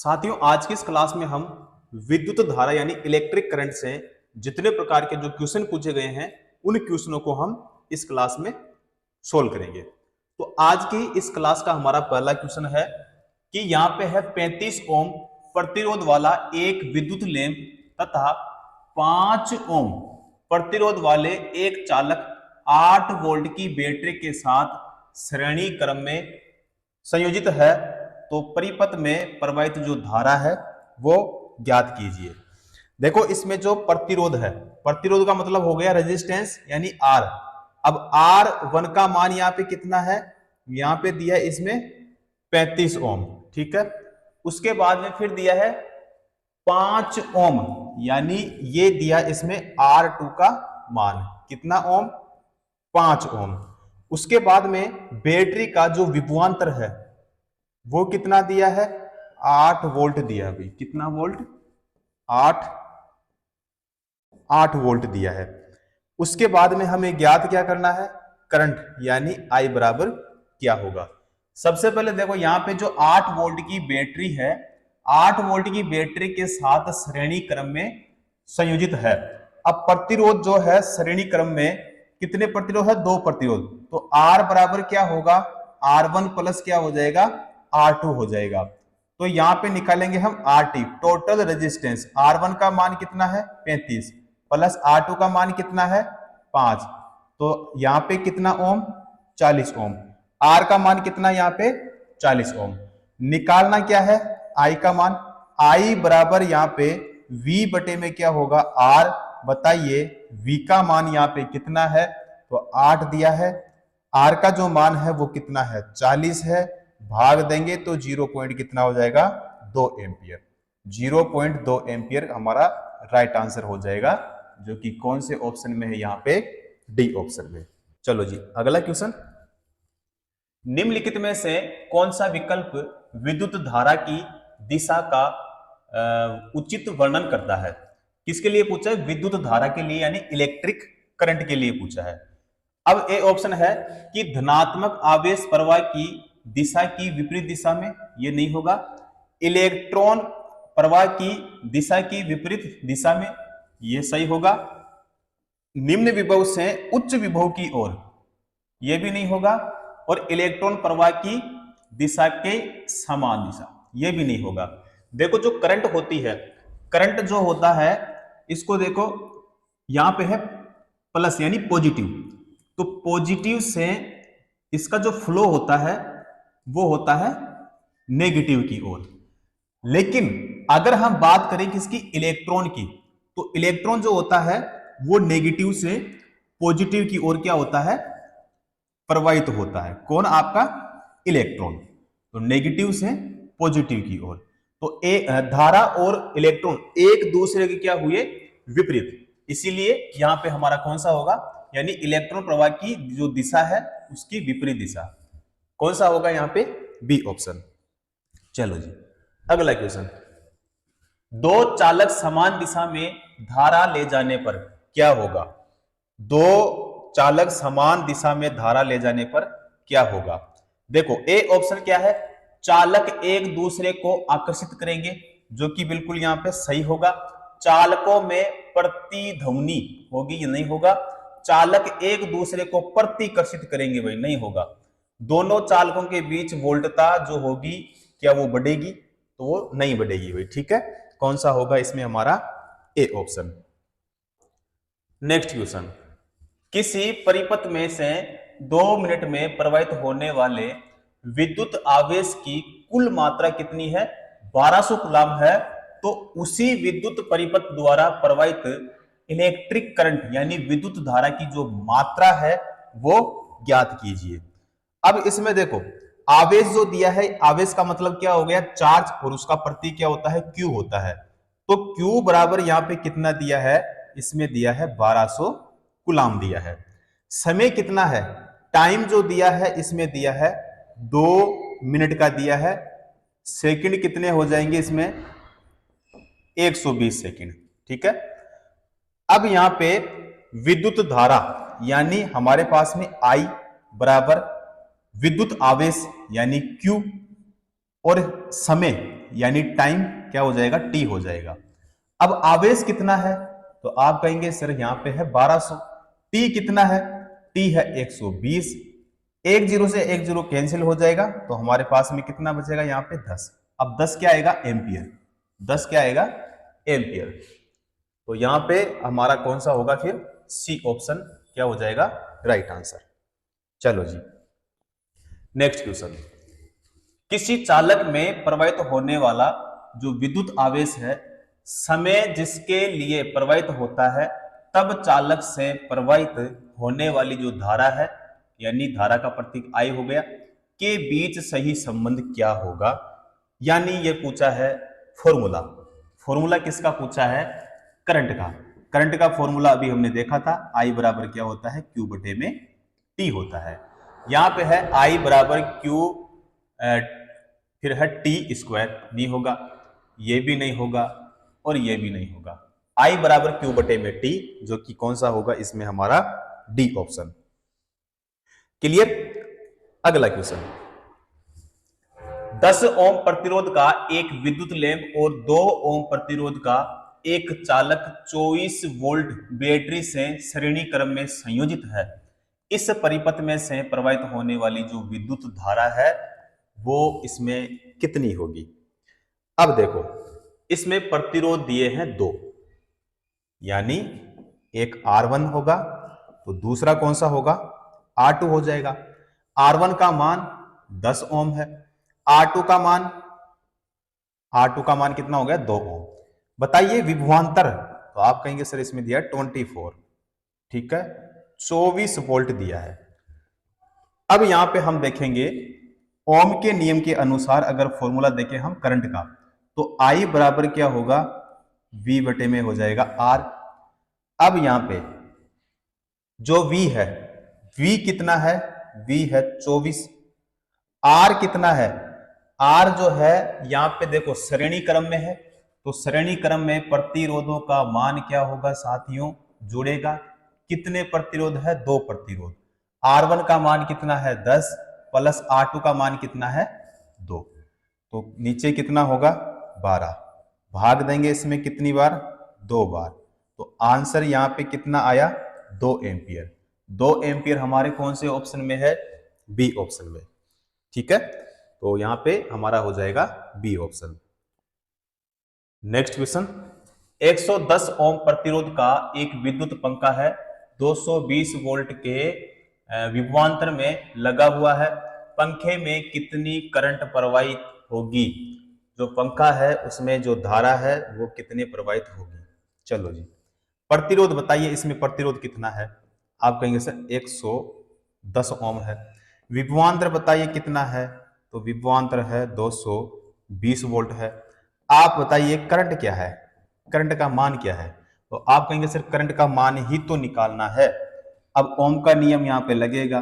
साथियों, आज की इस क्लास में हम विद्युत धारा यानी इलेक्ट्रिक करंट से जितने प्रकार के जो क्वेश्चन पूछे गए हैं उन क्वेश्चनों को हम इस क्लास में सोल्व करेंगे। तो आज की इस क्लास का हमारा पहला क्वेश्चन है कि यहाँ पे है 35 ओम प्रतिरोध वाला एक विद्युत लैंप तथा 5 ओम प्रतिरोध वाले एक चालक 8 वोल्ट की बैटरी के साथ श्रेणी क्रम में संयोजित है। तो परिपथ में प्रवाहित जो धारा है वो ज्ञात कीजिए। देखो, इसमें जो प्रतिरोध है, प्रतिरोध का मतलब हो गया रेजिस्टेंस यानी आर। अब R1 का मान यहाँ पे कितना है, यहाँ पे दिया है इसमें 35 ओम, ठीक है। उसके बाद में फिर दिया है 5 ओम, यानी ये दिया इसमें R2 का मान कितना ओम, 5 ओम। उसके बाद में बैटरी का जो विभवांतर है वो कितना दिया है, 8 वोल्ट दिया है। कितना वोल्ट, 8 वोल्ट दिया है। उसके बाद में हमें ज्ञात क्या करना है, करंट यानी I बराबर क्या होगा। सबसे पहले देखो, यहाँ पे जो 8 वोल्ट की बैटरी है, 8 वोल्ट की बैटरी के साथ श्रेणी क्रम में संयोजित है। अब प्रतिरोध जो है श्रेणी क्रम में कितने प्रतिरोध है, 2 प्रतिरोध। तो R बराबर क्या होगा, R1 प्लस क्या हो जाएगा, R2 हो जाएगा। तो यहां पे निकालेंगे हम RT, टोटल रेजिस्टेंस। R1 का मान कितना है 35 प्लस R2 का मान कितना है 5। तो यहां पे कितना ओम, 40 ओम। R का मान कितना यहाँ पे 40 ओम। निकालना क्या है, I का मान। I बराबर यहाँ पे V बटे में क्या होगा R। बताइए V का मान यहाँ पे कितना है, तो 8 दिया है। R का जो मान है वो कितना है 40 है, भाग देंगे तो 0 पॉइंट कितना हो जाएगा 2 एम्पियर। 0.2 एम्पियर हमारा राइट आंसर हो जाएगा, जो कि कौन से ऑप्शन में है, यहाँ पे डी ऑप्शन में। चलो जी, अगला क्वेश्चन। निम्नलिखित में से कौन सा विकल्प विद्युत धारा की दिशा का उचित वर्णन करता है। किसके लिए पूछा है, विद्युत धारा के लिए यानी इलेक्ट्रिक करंट के लिए पूछा है। अब ए ऑप्शन है कि धनात्मक आवेश प्रवाह की दिशा की विपरीत दिशा में, ये नहीं होगा। इलेक्ट्रॉन प्रवाह की दिशा की विपरीत दिशा में, ये सही होगा। निम्न विभव से उच्च विभव की ओर, यह भी नहीं होगा। और इलेक्ट्रॉन प्रवाह की दिशा के समान दिशा, यह भी नहीं होगा। देखो, जो करंट होती है, करंट जो होता है इसको देखो, यहां पे है प्लस यानी पॉजिटिव। तो पॉजिटिव से इसका जो फ्लो होता है वो होता है नेगेटिव की ओर। लेकिन अगर हम बात करें किसकी, इलेक्ट्रॉन की, तो इलेक्ट्रॉन जो होता है वो नेगेटिव से पॉजिटिव की ओर क्या होता है, प्रवाहित होता है। कौन, आपका इलेक्ट्रॉन। तो नेगेटिव से पॉजिटिव की ओर। तो धारा और इलेक्ट्रॉन एक दूसरे के क्या हुए, विपरीत। इसीलिए यहां पे हमारा कौन सा होगा, यानी इलेक्ट्रॉन प्रवाह की जो दिशा है उसकी विपरीत दिशा कौन सा होगा, यहां पे बी ऑप्शन। चलो जी, अगला क्वेश्चन। दो चालक समान दिशा में धारा ले जाने पर क्या होगा। दो चालक समान दिशा में धारा ले जाने पर क्या होगा। देखो, ए ऑप्शन क्या है, चालक एक दूसरे को आकर्षित करेंगे, जो कि बिल्कुल यहां पे सही होगा। चालकों में प्रतिध्वनि होगी, ये नहीं होगा। चालक एक दूसरे को प्रतिकर्षित करेंगे, भाई नहीं होगा। दोनों चालकों के बीच वोल्टता जो होगी क्या वो बढ़ेगी, तो वो नहीं बढ़ेगी भाई, ठीक है। कौन सा होगा इसमें हमारा, ए ऑप्शन। Next question. किसी परिपथ में से 2 मिनट में प्रवाहित होने वाले विद्युत आवेश की कुल मात्रा कितनी है, 1200 कूलम है। तो उसी विद्युत परिपथ द्वारा प्रवाहित इलेक्ट्रिक करंट यानी विद्युत धारा की जो मात्रा है वो ज्ञात कीजिए। अब इसमें देखो, आवेश जो दिया है, आवेश का मतलब क्या हो गया, चार्ज, और उसका प्रतीक क्या होता है, क्यू होता है। तो क्यू बराबर यहां पे कितना दिया है, इसमें दिया है 1200 कूलम दिया है। समय कितना है, टाइम जो दिया है इसमें दिया है 2 मिनट का दिया है। सेकंड कितने हो जाएंगे इसमें, 120 सेकंड, ठीक है। अब यहां पे विद्युत धारा यानी हमारे पास में I बराबर विद्युत आवेश यानी Q और समय यानी टाइम क्या हो जाएगा, टी हो जाएगा। अब आवेश कितना है, तो आप कहेंगे सर यहाँ पे है 1200। टी कितना है, टी है 120। एक जीरो से एक जीरो कैंसिल हो जाएगा, तो हमारे पास में कितना बचेगा यहाँ पे 10। अब 10 क्या आएगा, एम्पियर। 10 क्या आएगा, एम्पियर। तो यहां पे हमारा कौन सा होगा फिर, सी ऑप्शन क्या हो जाएगा, राइट आंसर। चलो जी, नेक्स्ट क्वेश्चन। किसी चालक में प्रवाहित होने वाला जो विद्युत आवेश है, समय जिसके लिए प्रवाहित होता है, तब चालक से प्रवाहित होने वाली जो धारा है, यानी धारा का प्रतीक आई हो गया, के बीच सही संबंध क्या होगा। यानी ये पूछा है फॉर्मूला। फॉर्मूला किसका पूछा है, करंट का। करंट का फॉर्मूला अभी हमने देखा था, आई बराबर क्या होता है, क्यू बटे में टी होता है। यहां पे है आई बराबर क्यू, फिर है टी स्क्वायर, नहीं होगा, ये भी नहीं होगा और ये भी नहीं होगा। आई बराबर क्यू बटे में टी, जो कि कौन सा होगा इसमें हमारा, डी ऑप्शन। क्लियर। अगला क्वेश्चन। 10 ओम प्रतिरोध का एक विद्युत लैंप और 2 ओम प्रतिरोध का एक चालक 24 वोल्ट बैटरी से श्रेणी क्रम में संयोजित है। इस परिपथ में से प्रवाहित होने वाली जो विद्युत धारा है वो इसमें कितनी होगी। अब देखो, इसमें प्रतिरोध दिए हैं 2, यानी एक R1 होगा तो दूसरा कौन सा होगा, R2 हो जाएगा। R1 का मान 10 ओम है, R2 का मान कितना हो गया, 2 ओम। बताइए विभवांतर, तो आप कहेंगे सर इसमें दिया 24, ठीक है, 24 वोल्ट दिया है। अब यहां पे हम देखेंगे ओम के नियम के अनुसार अगर फॉर्मूला देखें हम करंट का, तो I बराबर क्या होगा, V बटे में हो जाएगा R। अब यहां पे जो V है, V कितना है, V है 24। R कितना है, R जो है यहां पे देखो श्रेणी क्रम में है, तो श्रेणी क्रम में प्रतिरोधों का मान क्या होगा साथियों, जुड़ेगा। कितने प्रतिरोध है, 2 प्रतिरोध। R1 का मान कितना है 10 प्लस R2 का मान कितना है 2, तो नीचे कितना होगा 12। भाग देंगे इसमें कितनी बार, 2 बार, तो आंसर यहां पे कितना आया, 2 एम्पियर। 2 एम्पियर हमारे कौन से ऑप्शन में है, बी ऑप्शन में, ठीक है। तो यहां पे हमारा हो जाएगा बी ऑप्शन। Next question. 110 ओम प्रतिरोध का एक विद्युत पंखा है, 220 वोल्ट के विभवांतर में लगा हुआ है। पंखे में कितनी करंट प्रवाहित होगी, जो पंखा है उसमें जो धारा है वो कितनी प्रवाहित होगी। चलो जी, प्रतिरोध बताइए, इसमें प्रतिरोध कितना है, आप कहेंगे सर 110 ओम है। विभवांतर बताइए कितना है, तो विभवांतर है 220 वोल्ट है। आप बताइए करंट क्या है, करंट का मान क्या है, तो आप कहेंगे सर करंट का मान ही तो निकालना है। अब ओम का नियम यहाँ पे लगेगा,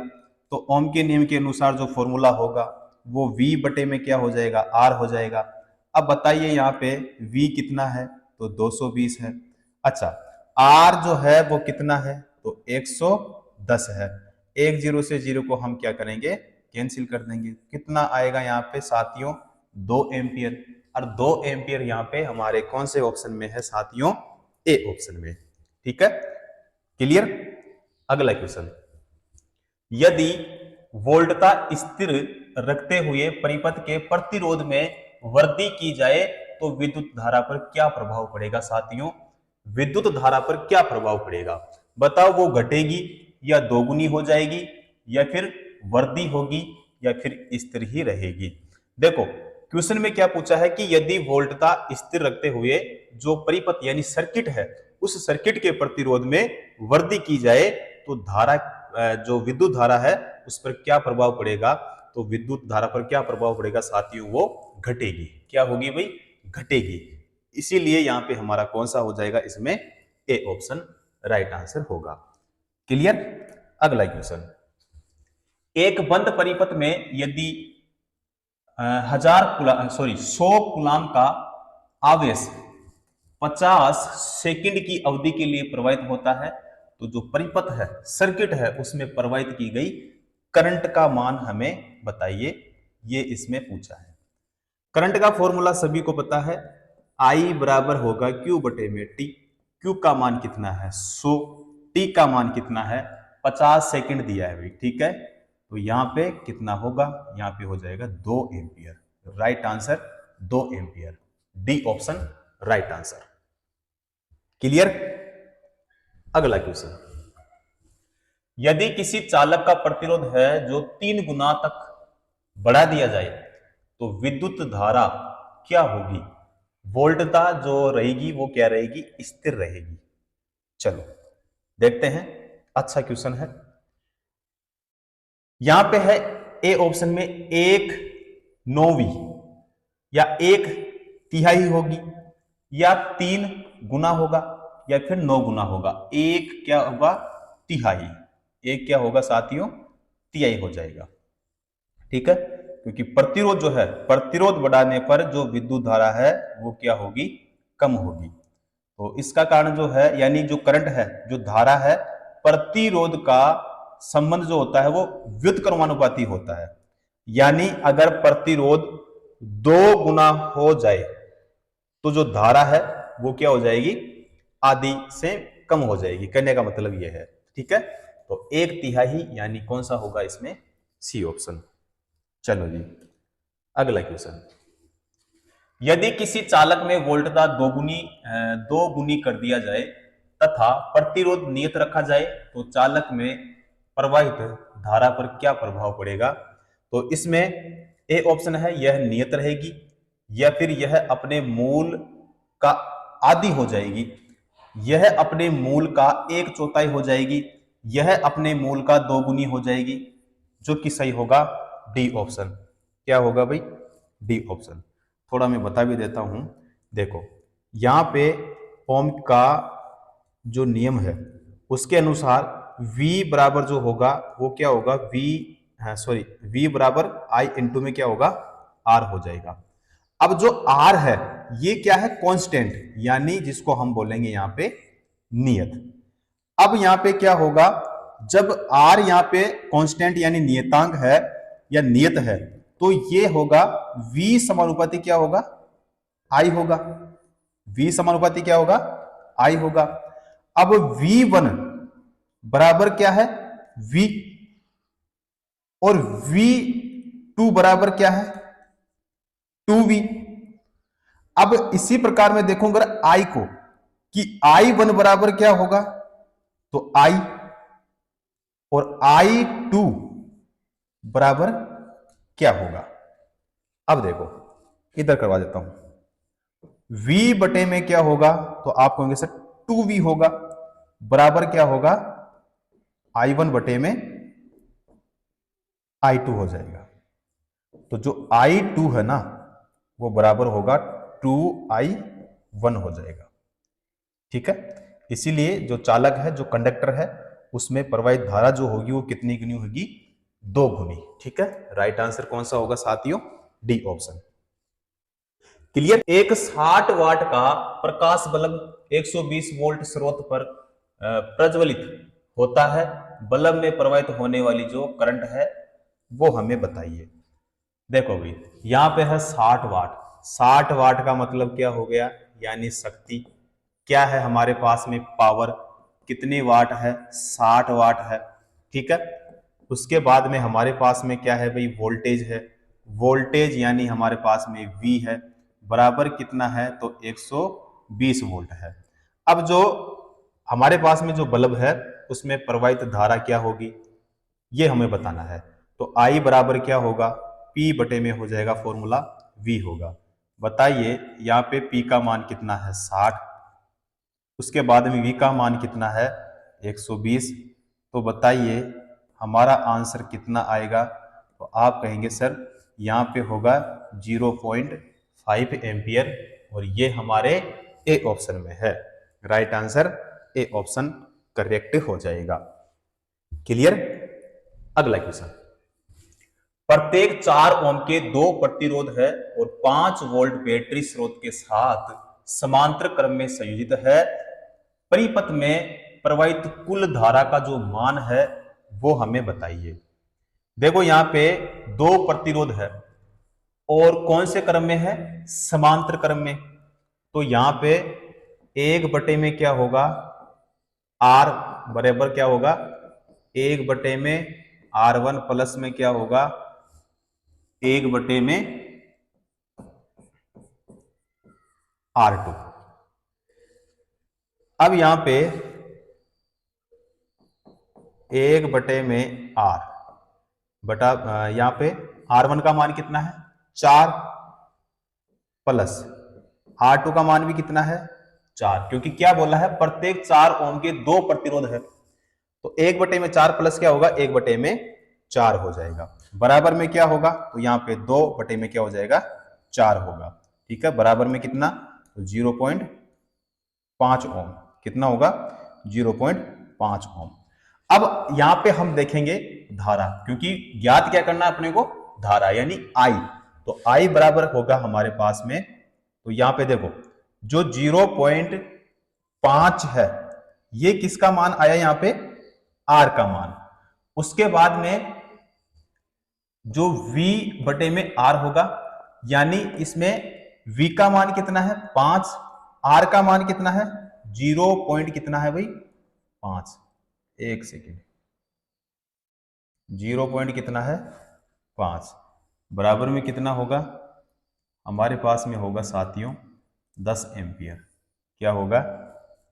तो ओम के नियम के अनुसार जो फॉर्मूला होगा वो V बटे में क्या हो जाएगा, R हो जाएगा। अब बताइए यहाँ पे V कितना है, तो 220 है। अच्छा, R जो है वो कितना है, तो 110 है। एक जीरो से जीरो को हम क्या करेंगे, कैंसिल कर देंगे। कितना आएगा यहाँ पे साथियों, 2 एम्पियर। और 2 एम्पियर यहाँ पे हमारे कौन से ऑप्शन में है साथियों, ए ऑप्शन में, ठीक है। क्लियर। अगला क्वेश्चन। यदि वोल्टता स्थिर रखते हुए परिपथ के प्रतिरोध में वृद्धि की जाए तो विद्युत धारा पर क्या प्रभाव पड़ेगा साथियों, विद्युत धारा पर क्या प्रभाव पड़ेगा, बताओ। वो घटेगी या दोगुनी हो जाएगी या फिर वृद्धि होगी या फिर स्थिर ही रहेगी। देखो क्वेश्चन में क्या पूछा है कि यदि वोल्टता स्थिर रखते हुए जो परिपथ यानी सर्किट है, उस सर्किट के प्रतिरोध में वृद्धि की जाए तो धारा, जो विद्युत धारा है उस पर क्या प्रभाव पड़ेगा, तो विद्युत धारा पर क्या प्रभाव पड़ेगा साथियों, वो घटेगी। क्या होगी भाई, घटेगी। इसीलिए यहां पे हमारा कौन सा हो जाएगा, इसमें ए ऑप्शन राइट आंसर होगा। क्लियर। अगला क्वेश्चन। एक बंद परिपथ में यदि 100 कूलाम का आवेश 50 सेकंड की अवधि के लिए प्रवाहित होता है, तो जो परिपथ है, सर्किट है, उसमें प्रवाहित की गई करंट का मान हमें बताइए, ये इसमें पूछा है। करंट का फॉर्मूला सभी को पता है, I बराबर होगा Q बटे में T। Q का मान कितना है 100, T का मान कितना है 50 सेकंड दिया है भाई, ठीक है। तो यहां पे कितना होगा, यहां पे हो जाएगा 2 ampere. Right answer 2 ampere, D option right answer. Clear. अगला क्वेश्चन, यदि किसी चालक का प्रतिरोध है जो 3 गुना तक बढ़ा दिया जाए तो विद्युत धारा क्या होगी। वोल्टता जो रहेगी वो क्या रहेगी, स्थिर रहेगी। चलो देखते हैं, अच्छा क्वेश्चन है। यहां पे है ए ऑप्शन में 1/9 या 1/3 होगी, या 3 गुना होगा, या फिर 9 गुना होगा। एक क्या होगा तिहाई, एक क्या होगा साथियों तिहाई हो जाएगा, ठीक है। क्योंकि प्रतिरोध जो है, प्रतिरोध बढ़ाने पर जो विद्युत धारा है वो क्या होगी, कम होगी। तो इसका कारण जो है, यानी जो करंट है, जो धारा है, प्रतिरोध का संबंध जो होता है वो व्युत्क्रमानुपाती होता है। यानी अगर प्रतिरोध 2 गुना हो जाए तो जो धारा है वो क्या हो जाएगी, आधी से कम हो जाएगी। कहने का मतलब यह है, ठीक है। तो 1/3 यानी कौन सा होगा इसमें, सी ऑप्शन। चलो जी अगला क्वेश्चन, यदि किसी चालक में वोल्टता 2 गुनी कर दिया जाए तथा प्रतिरोध नियत रखा जाए तो चालक में प्रवाहित धारा पर क्या प्रभाव पड़ेगा। तो इसमें ए ऑप्शन है यह नियत रहेगी, या फिर यह अपने मूल का आधी हो जाएगी, यह अपने मूल का 1/4 हो जाएगी, यह अपने मूल का 2 गुनी हो जाएगी। जो कि सही होगा डी ऑप्शन। क्या होगा भाई, डी ऑप्शन। थोड़ा मैं बता भी देता हूं, देखो यहां पे ओम का जो नियम है उसके अनुसार V बराबर जो होगा वो क्या होगा, V बराबर I इंटू में क्या होगा R हो जाएगा। अब जो R है ये क्या है, कांस्टेंट, यानी जिसको हम बोलेंगे यहां पे नियत। अब यहां पे क्या होगा, जब R यहां पे कांस्टेंट यानी नियतांक है या नियत है, तो ये होगा V समानुपाती क्या होगा, I होगा। V समानुपाती क्या होगा, I होगा। अब V1 बराबर क्या है, V, और V2 बराबर क्या है 2V। अब इसी प्रकार में देखो अगर I को, कि I1 बराबर क्या होगा, तो I, और I2 बराबर क्या होगा। अब देखो इधर करवा देता हूं, V बटे में क्या होगा, तो आप कहोगे सर 2V होगा, बराबर क्या होगा I1 बटे में I2 हो जाएगा। तो जो I2 है ना वो बराबर होगा 2I1 हो जाएगा, ठीक है। इसीलिए जो चालक है, जो कंडक्टर है, उसमें प्रवाहित धारा जो होगी वो कितनी गुनी होगी, 2 गुनी, ठीक है। राइट आंसर कौन सा होगा साथियों, डी ऑप्शन। क्लियर। एक 60 वाट का प्रकाश बल्ब 120 वोल्ट स्रोत पर प्रज्वलित होता है। बल्ब में प्रवाहित होने वाली जो करंट है वो हमें बताइए। देखो भाई यहां पे है 60 वाट। 60 वाट का मतलब क्या हो गया, यानी शक्ति। क्या है हमारे पास में, पावर। कितनी वाट है, 60 वाट है, ठीक है। उसके बाद में हमारे पास में क्या है भाई, वोल्टेज है। वोल्टेज यानी हमारे पास में V है, बराबर कितना है, तो 120 वोल्ट है। अब जो हमारे पास में जो बल्ब है उसमें प्रवाहित धारा क्या होगी ये हमें बताना है। तो I बराबर क्या होगा, P बटे में हो जाएगा, फॉर्मूला V होगा। बताइए यहाँ पे P का मान कितना है 60, उसके बाद में V का मान कितना है 120। तो बताइए हमारा आंसर कितना आएगा। तो आप कहेंगे सर यहाँ पे होगा 0.5 एम्पियर, और ये हमारे ए ऑप्शन में है। Right answer A option correct हो जाएगा। क्लियर। अगला क्वेश्चन, प्रत्येक 4 ओम के 2 प्रतिरोध है और 5 वोल्ट बैटरी स्रोत के साथ समांतर क्रम में संयोजित है। परिपथ में प्रवाहित कुल धारा का जो मान है वो हमें बताइए। देखो यहां पे 2 प्रतिरोध है और कौन से क्रम में है, समांतर क्रम में। तो यहां पे 1 में क्या होगा, R बराबर क्या होगा, 1 में R1 प्लस में क्या होगा, 1 में R2। अब यहां पे 1 में R बटा यहां पे R1 का मान कितना है 4 प्लस R2 का मान भी कितना है 4, क्योंकि क्या बोला है प्रत्येक 4 ओम के 2 प्रतिरोध है। तो 1/4 प्लस क्या होगा, 1/4 हो जाएगा। बराबर में क्या होगा, तो यहाँ पे 2 में क्या हो जाएगा 4 होगा। ठीक है, बराबर में कितना, तो 0.5 ओम। कितना होगा 0.5 ओम। अब यहां पे हम देखेंगे धारा, क्योंकि ज्ञात क्या करना है अपने को, धारा यानी आई। तो आई बराबर होगा हमारे पास में, तो यहां पे देखो जो 0.5 है ये किसका मान आया, यहां पे आर का मान। उसके बाद में जो V में आर होगा, यानी इसमें V का मान कितना है 5, R का मान कितना है 0 पॉइंट कितना है भाई 5। एक सेकेंड, 0 पॉइंट कितना है 5, बराबर में कितना होगा हमारे पास में होगा साथियों 10 एम्पियर। क्या होगा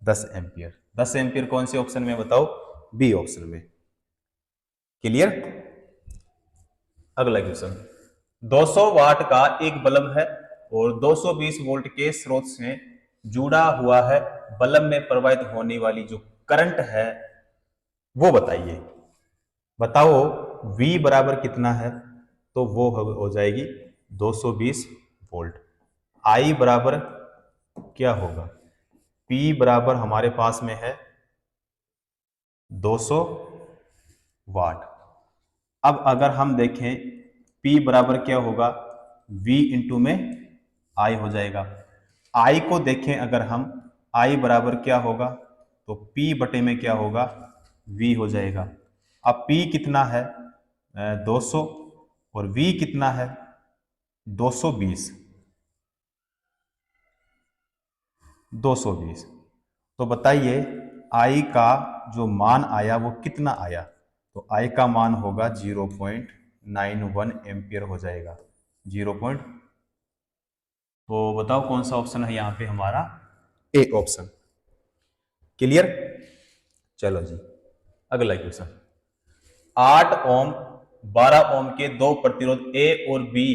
10 एम्पियर। 10 एम्पियर कौन से ऑप्शन में बताओ, बी ऑप्शन में। क्लियर। अगला क्वेश्चन, 200 वाट का एक बल्ब है और 220 वोल्ट के स्रोत से जुड़ा हुआ है। बल्ब में प्रवाहित होने वाली जो करंट है वो बताइए। बताओ V बराबर कितना है, तो वो हो जाएगी 220 वोल्ट। I बराबर क्या होगा, P बराबर हमारे पास में है 200 वाट। अब अगर हम देखें P बराबर क्या होगा, V इंटू में I हो जाएगा। I को देखें अगर हम, I बराबर क्या होगा, तो P बटे में क्या होगा V हो जाएगा। अब P कितना है 200 और V कितना है 220। 220 तो बताइए I का जो मान आया वो कितना आया, तो I का मान होगा 0.91 एम्पियर हो जाएगा। 0. तो बताओ कौन सा ऑप्शन है यहाँ पे हमारा, ए ऑप्शन। क्लियर। चलो जी अगला क्वेश्चन, 8 ओम 12 ओम के दो प्रतिरोध ए और बी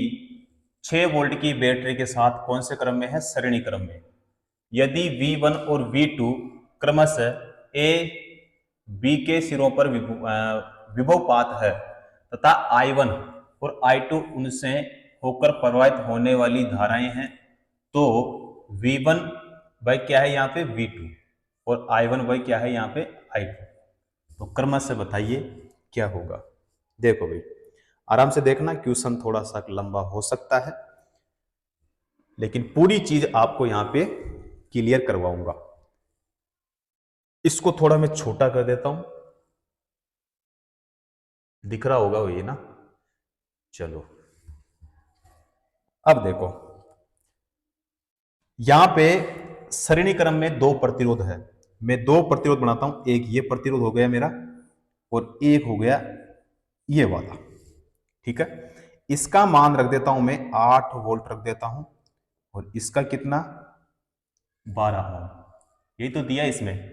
6 वोल्ट की बैटरी के साथ कौन से क्रम में है, श्रेणी क्रम में। यदि V1 और V2 क्रमशः ए बी के सिरों पर विभवपात है तथा I1 और I2 उनसे होकर प्रवाहित होने वाली धाराएं हैं, तो V1 बाई क्या है यहाँ पे V2 और I1 बाई क्या है यहाँ पे I2। तो क्रमशः बताइए क्या होगा। देखो भाई आराम से देखना, क्वेश्चन थोड़ा सा लंबा हो सकता है लेकिन पूरी चीज आपको यहां पे क्लियर करवाऊंगा। इसको थोड़ा मैं छोटा कर देता हूं, दिख रहा होगा वही ना। चलो अब देखो यहां पे श्रेणी क्रम में दो प्रतिरोध है। मैं दो प्रतिरोध बनाता हूं, एक ये प्रतिरोध हो गया मेरा और एक हो गया ये वाला। ठीक है, इसका मान रख देता हूं मैं 8 वोल्ट रख देता हूं और इसका कितना 12 ओम। यही तो दिया इसमें।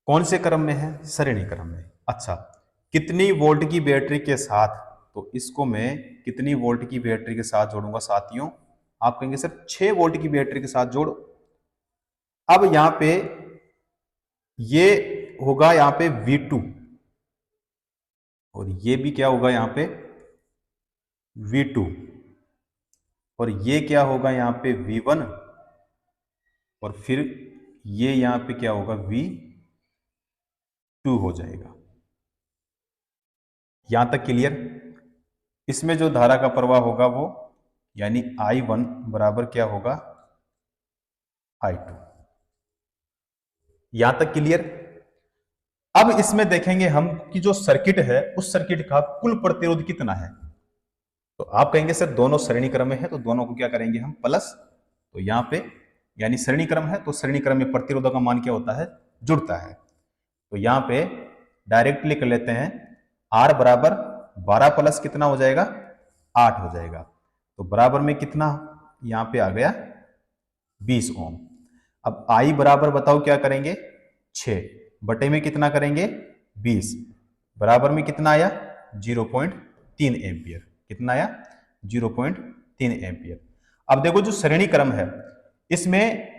कौन से क्रम में है, श्रेणी क्रम में। अच्छा कितनी वोल्ट की बैटरी के साथ, तो इसको मैं कितनी वोल्ट की बैटरी के साथ जोड़ूंगा साथियों, आप कहेंगे सर 6 वोल्ट की बैटरी के साथ जोड़ो। अब यहां पे ये होगा यहां पे V2 और ये भी क्या होगा यहां पे V2 और ये क्या होगा यहां पे V1 और फिर ये यहां पे क्या होगा V2 हो जाएगा। यहां तक क्लियर। इसमें जो धारा का प्रवाह होगा वो यानी I1 बराबर क्या होगा I2। यहां तक क्लियर। अब इसमें देखेंगे हम कि जो सर्किट है उस सर्किट का कुल प्रतिरोध कितना है। तो आप कहेंगे सर दोनों श्रेणी क्रम में है, तो दोनों को क्या करेंगे हम प्लस। तो यहाँ पे यानी श्रेणी क्रम है, तो श्रेणी क्रम में प्रतिरोधों का मान क्या होता है, जुड़ता है। तो यहाँ पे डायरेक्टली कर लेते हैं, R बराबर 12 प्लस कितना हो जाएगा, 8 हो जाएगा। तो बराबर में कितना यहाँ पे आ गया 20 ओम। अब I बराबर बताओ क्या करेंगे, 6 बटे में कितना करेंगे 20, बराबर में कितना आया 0.3 एम्पियर। कितना आया 0.3 एम्पियर। अब देखो जो श्रेणी क्रम है इसमें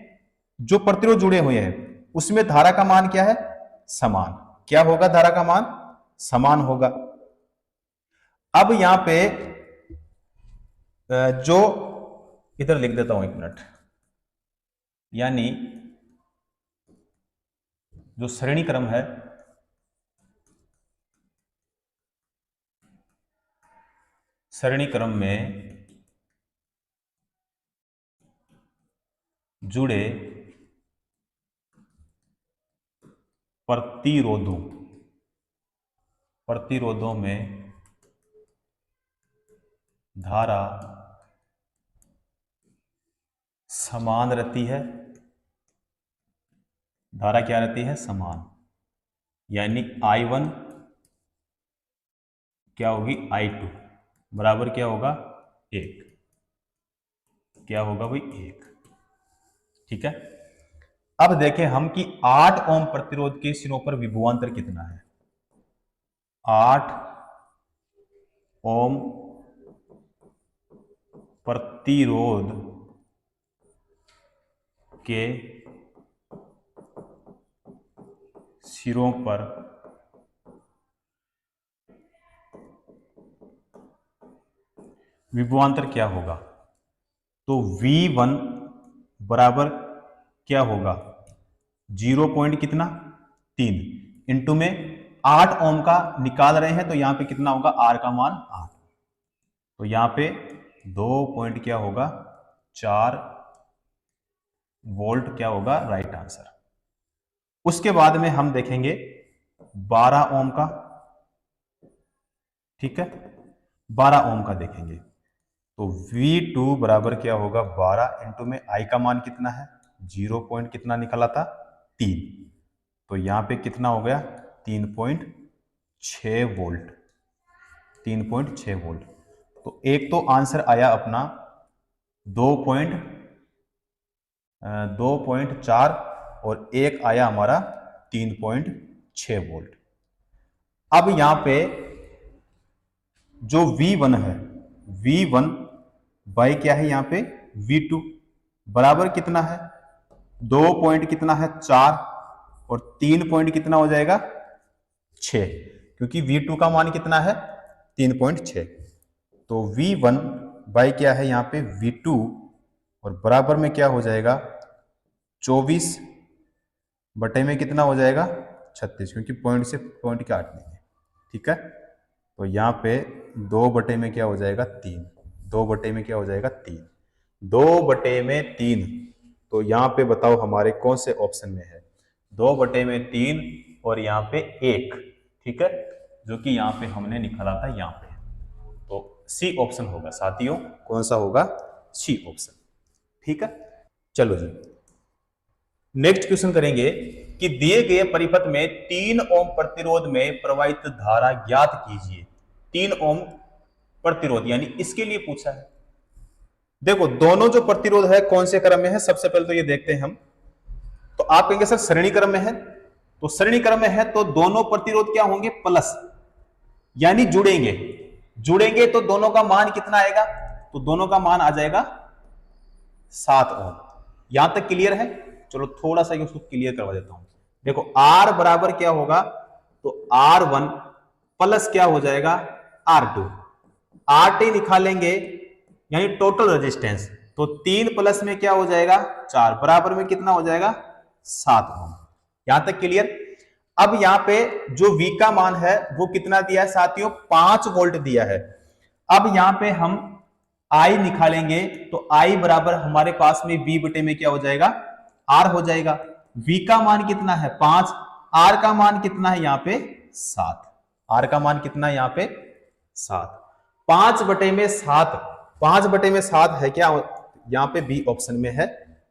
जो प्रतिरोध जुड़े हुए हैं उसमें धारा का मान क्या है, समान। क्या होगा, धारा का मान समान होगा। अब यहां पे जो इधर लिख देता हूं 1 मिनट, यानी जो श्रेणी क्रम है श्रेणी क्रम में जुड़े प्रतिरोधों में धारा समान रहती है। धारा क्या रहती है, समान। यानी I1 क्या होगी, I2 बराबर क्या होगा 1। क्या होगा भाई 1। ठीक है। अब देखें हम कि 8 ओम प्रतिरोध के सिरों पर विभवांतर कितना है। 8 ओम प्रतिरोध के सिरों पर विभवांतर क्या होगा, तो V1 बराबर क्या होगा 0 पॉइंट कितना 3 इंटू में 8 ओम का निकाल रहे हैं, तो यहां पे कितना होगा R का मान 8। तो यहां पे 2 पॉइंट क्या होगा 4 वोल्ट क्या होगा राइट आंसर। उसके बाद में हम देखेंगे 12 ओम का। ठीक है, 12 ओम का देखेंगे तो V2 बराबर क्या होगा 12 इंटू में I का मान कितना है 0 पॉइंट कितना निकला था 3। तो यहां पे कितना हो गया 3.6 वोल्ट। 3.6 वोल्ट। तो एक तो आंसर आया अपना 2.4 और एक आया हमारा 3.6 वोल्ट। अब यहां पे जो V1 है, V1 बाई क्या है यहां पे V2 बराबर कितना है 2 पॉइंट कितना है 4 और 3 पॉइंट कितना हो जाएगा 6, क्योंकि V2 का मान कितना है 3.6। तो V1 बाई क्या है यहां पे V2 और बराबर में क्या हो जाएगा 24 बटे में कितना हो जाएगा 36, क्योंकि पॉइंट से पॉइंट के काटने हैं। ठीक है, तो यहाँ पे 2 बटे में क्या हो जाएगा 3, 2 बटे में क्या हो जाएगा 3, 2 बटे में 3। तो यहाँ पे बताओ हमारे कौन से ऑप्शन में है 2 बटे में 3 और यहाँ पे 1। ठीक है, जो कि यहाँ पे हमने निकाला था यहाँ पे, तो सी ऑप्शन होगा साथियों। कौन सा होगा, सी ऑप्शन। ठीक है, चलो जी नेक्स्ट क्वेश्चन करेंगे कि दिए गए परिपथ में 3 ओम प्रतिरोध में प्रवाहित धारा ज्ञात कीजिए। 3 ओम प्रतिरोध यानी इसके लिए पूछा है। देखो दोनों जो प्रतिरोध है कौन से क्रम में है, सबसे पहले तो ये देखते हैं हम। तो आप कहेंगे सर श्रेणी क्रम में है, तो श्रेणी क्रम में है तो दोनों प्रतिरोध क्या होंगे प्लस, यानी जुड़ेंगे तो दोनों का मान कितना आएगा, तो दोनों का मान आ जाएगा 7 ओम। यहां तक क्लियर है। चलो थोड़ा सा उसको क्लियर करवा देता हूं। देखो R बराबर क्या होगा, तो R1 प्लस क्या हो जाएगा R2, RT निकालेंगे यानी टोटल रेजिस्टेंस, तो 3 प्लस में क्या हो जाएगा 4 बराबर में कितना हो जाएगा 7 ओम। यहां तक क्लियर। अब यहां पे जो V का मान है वो कितना दिया है साथियों 5 वोल्ट दिया है। अब यहां पे हम I निकालेंगे तो I बराबर हमारे पास में V बटे में क्या हो जाएगा R हो जाएगा। V का मान कितना है 5, R का मान कितना है यहाँ पे 7, R का मान कितना है यहाँ पे 7। 5/7, 5/7 है क्या? यहां पे बी ऑप्शन में है।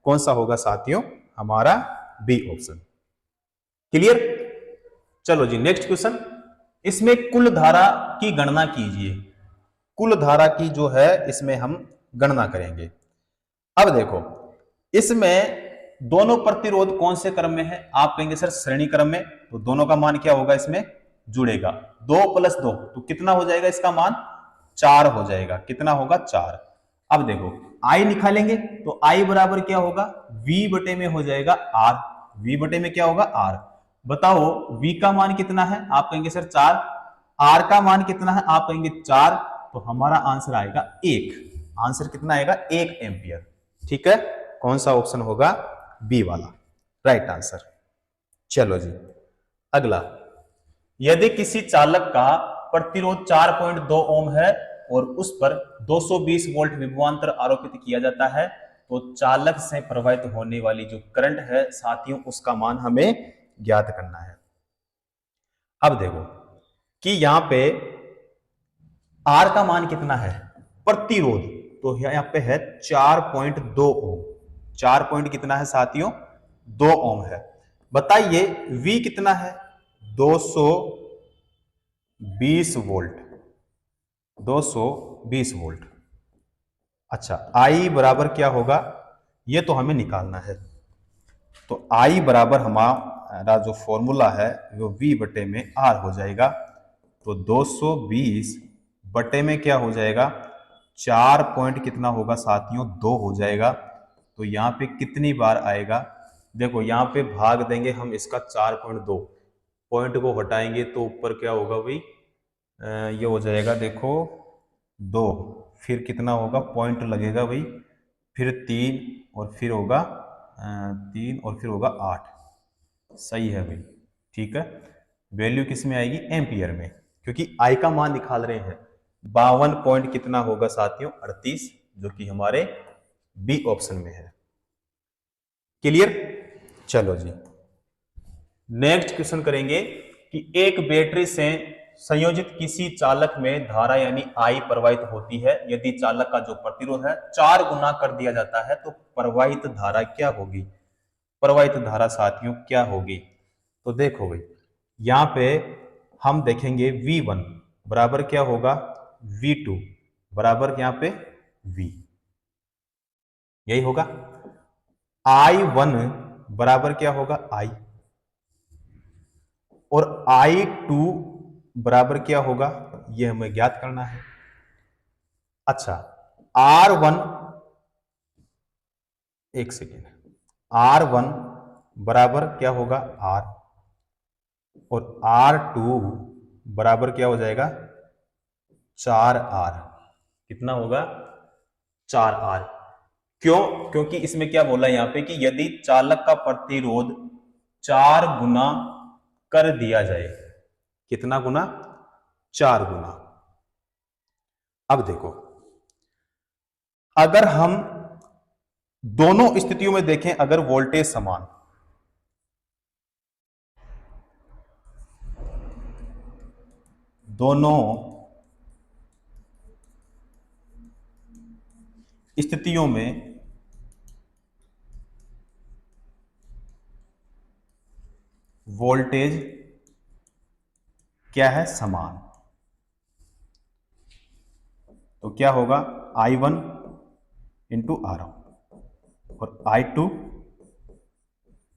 कौन सा होगा साथियों? हमारा बी ऑप्शन। क्लियर? चलो जी नेक्स्ट क्वेश्चन। इसमें कुल धारा की गणना कीजिए। कुल धारा की जो है इसमें हम गणना करेंगे। अब देखो, इसमें दोनों प्रतिरोध कौन से क्रम में है? आप कहेंगे सर श्रेणी क्रम में, तो दोनों का मान क्या होगा? इसमें जुड़ेगा 2 + 2, तो कितना हो जाएगा? इसका मान 4 हो जाएगा। कितना होगा? 4। अब देखो आई निकालेंगे तो आई बराबर क्या होगा? V बटे में हो जाएगा R। V बटे में क्या होगा? R। बताओ V का मान कितना है? आप कहेंगे सर 4। R का मान कितना है? आप कहेंगे 4। तो हमारा आंसर आएगा 1। आंसर कितना आएगा? 1 एम्पियर। ठीक है, कौन सा ऑप्शन होगा? बी वाला राइट आंसर। चलो जी अगला। यदि किसी चालक का प्रतिरोध 4.2 ओम है और उस पर 220 वोल्ट विभवांतर आरोपित किया जाता है, तो चालक से प्रवाहित होने वाली जो करंट है साथियों, उसका मान हमें ज्ञात करना है। अब देखो कि यहां पे आर का मान कितना है? प्रतिरोध, तो यहां पे है 4.2 ओम। 4 पॉइंट कितना है साथियों? 2 ओम है। बताइए V कितना है? 220 वोल्ट। 220 वोल्ट। अच्छा, I बराबर क्या होगा? ये तो हमें निकालना है। तो I बराबर हमारा जो फॉर्मूला है वो V बटे में R हो जाएगा। तो 220 बटे में क्या हो जाएगा? 4 पॉइंट कितना होगा साथियों? 2 हो जाएगा। तो यहाँ पे कितनी बार आएगा? देखो यहाँ पे भाग देंगे हम इसका 4.2, पॉइंट को हटाएंगे तो ऊपर क्या होगा भाई? ये हो जाएगा देखो 2, फिर कितना होगा? पॉइंट लगेगा भाई, फिर 3 और फिर होगा 3 और फिर होगा 8। सही है भाई, ठीक है। वैल्यू किस में आएगी? एम्पियर में, क्योंकि आई का मान निकाल रहे हैं। 52 पॉइंट कितना होगा साथियों? 38, जो कि हमारे बी ऑप्शन में है। क्लियर? चलो जी नेक्स्ट क्वेश्चन करेंगे कि एक बैटरी से संयोजित किसी चालक में धारा यानी आई प्रवाहित होती है। यदि चालक का जो प्रतिरोध है 4 गुना कर दिया जाता है तो प्रवाहित धारा क्या होगी? प्रवाहित धारा साथियों क्या होगी? तो देखो भाई, यहां पे हम देखेंगे V1 बराबर क्या होगा? V2 बराबर यहां पे V, यही होगा। I1 बराबर क्या होगा? I, और I2 बराबर क्या होगा? यह हमें ज्ञात करना है। अच्छा, R1, एक सेकेंड, R1 बराबर क्या होगा? R, और R2 बराबर क्या हो जाएगा? 4R। कितना होगा? 4R। क्यों? क्योंकि इसमें क्या बोला यहां पे कि यदि चालक का प्रतिरोध 4 गुना कर दिया जाए। कितना गुना? 4 गुना। अब देखो, अगर हम दोनों स्थितियों में देखें, अगर वोल्टेज समान, दोनों स्थितियों में वोल्टेज क्या है? समान, तो क्या होगा? I1 इंटू R1 और I2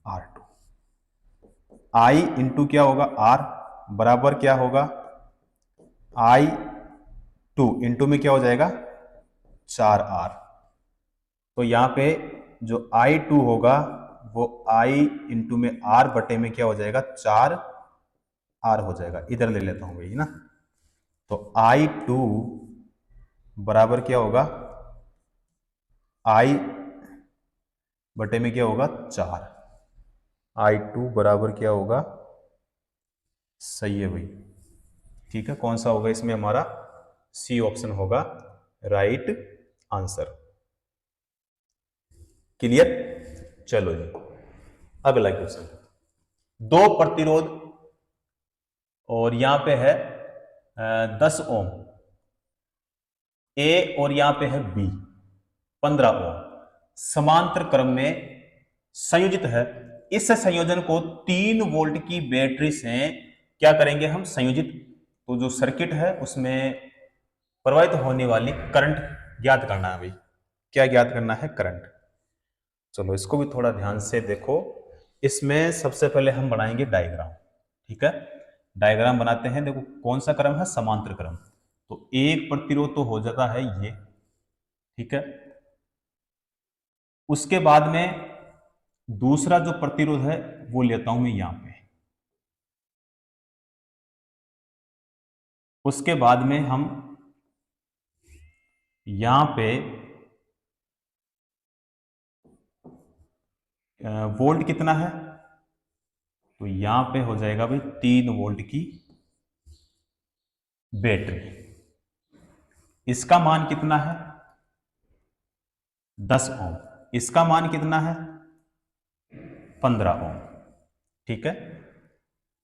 R2। I इंटू क्या होगा? R बराबर क्या होगा? I2 इंटू में क्या हो जाएगा? 4R। तो यहां पे जो I2 होगा वो I इंटू में R बटे में क्या हो जाएगा? 4R हो जाएगा। इधर ले लेता हूं भाई ना। तो I2 बराबर क्या होगा? I बटे में क्या होगा? 4। I2 बराबर क्या होगा? सही है भाई, ठीक है। कौन सा होगा इसमें? हमारा सी ऑप्शन होगा राइट आंसर। क्लियर? चलो जी अगला क्वेश्चन। दो प्रतिरोध और यहां पे है 10 ओम, ए और यहां पे है बी 15 ओम समांतर क्रम में संयोजित है। इस संयोजन को 3 वोल्ट की बैटरी से क्या करेंगे हम, संयोजित। तो जो सर्किट है उसमें प्रवाहित होने वाली करंट ज्ञात करना है भाई। क्या ज्ञात करना है, करंट। चलो इसको भी थोड़ा ध्यान से देखो। इसमें सबसे पहले हम बनाएंगे डायग्राम, ठीक है। डायग्राम बनाते हैं। देखो कौन सा क्रम है, समांतर क्रम। तो एक प्रतिरोध तो हो जाता है ये, ठीक है। उसके बाद में दूसरा जो प्रतिरोध है वो लेता हूं मैं यहां पे। उसके बाद में हम यहां पे वोल्ट कितना है, तो यहां पे हो जाएगा भाई 3 वोल्ट की बैटरी। इसका मान कितना है, 10 ओम। इसका मान कितना है, 15 ओम, ठीक है।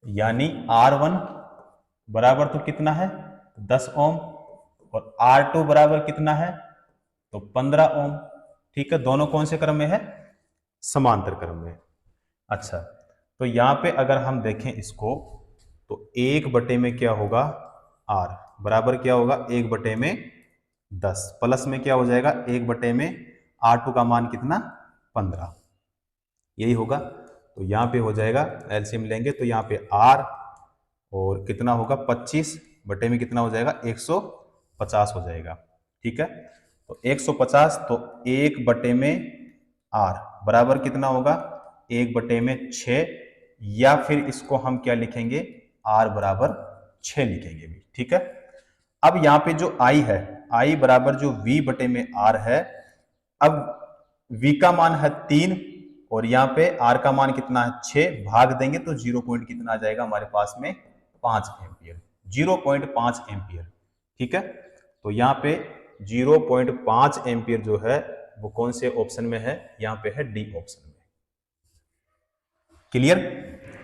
यानी R1 बराबर तो कितना है, 10 ओम, और R2 बराबर कितना है, तो 15 ओम, ठीक है। दोनों कौन से क्रम में है, समांतर क्रम में। अच्छा, तो यहां पे अगर हम देखें इसको, तो 1 बटे में क्या होगा, R बराबर क्या होगा, 1 बटे में 10, प्लस में क्या हो जाएगा, 1 बटे में R2 का मान कितना, 15, यही होगा। तो यहाँ पे हो जाएगा, एलसीएम लेंगे तो यहाँ पे R और कितना होगा, 25 बटे में कितना हो जाएगा, 150 हो जाएगा, ठीक है। तो 150, तो 1 बटे में R बराबर कितना होगा, 1 बटे में 6, या फिर इसको हम क्या लिखेंगे, R बराबर 6 लिखेंगे भी, ठीक है। अब यहाँ पे जो I है, I बराबर जो V बटे में R है। अब V का मान है 3 और यहाँ पे R का मान कितना है, 6, भाग देंगे तो 0 पॉइंट कितना आ जाएगा हमारे पास में, 5 एम्पियर, 0.5 एम्पियर, ठीक है। तो यहाँ पे 0.5 एम्पियर जो है वो कौन से ऑप्शन में है, यहाँ पे है डी ऑप्शन में। क्लियर।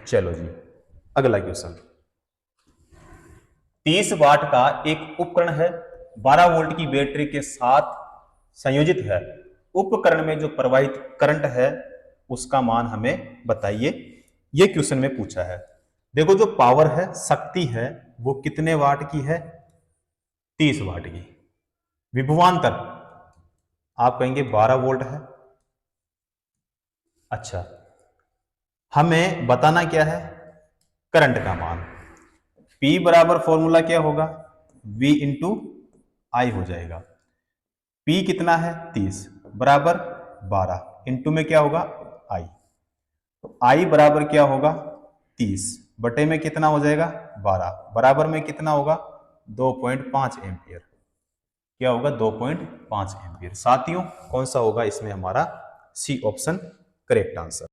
चलो जी अगला क्वेश्चन। 30 वाट का एक उपकरण है, 12 वोल्ट की बैटरी के साथ संयोजित है। उपकरण में जो प्रवाहित करंट है उसका मान हमें बताइए। यह क्वेश्चन में पूछा है। देखो जो पावर है, शक्ति है, वो कितने वाट की है, 30 वाट की। विभवांतर आप कहेंगे 12 वोल्ट है। अच्छा, हमें बताना क्या है, करंट का मान। P बराबर फॉर्मूला क्या होगा, V इंटू आई हो जाएगा। P कितना है, 30 बराबर 12 इंटू में क्या होगा, I। तो I बराबर क्या होगा, 30 बटे में कितना हो जाएगा, 12, बराबर में कितना होगा, 2.5 एम्पियर। क्या होगा, 2.5 एम्पियर। साथियों कौन सा होगा इसमें हमारा, सी ऑप्शन करेक्ट आंसर।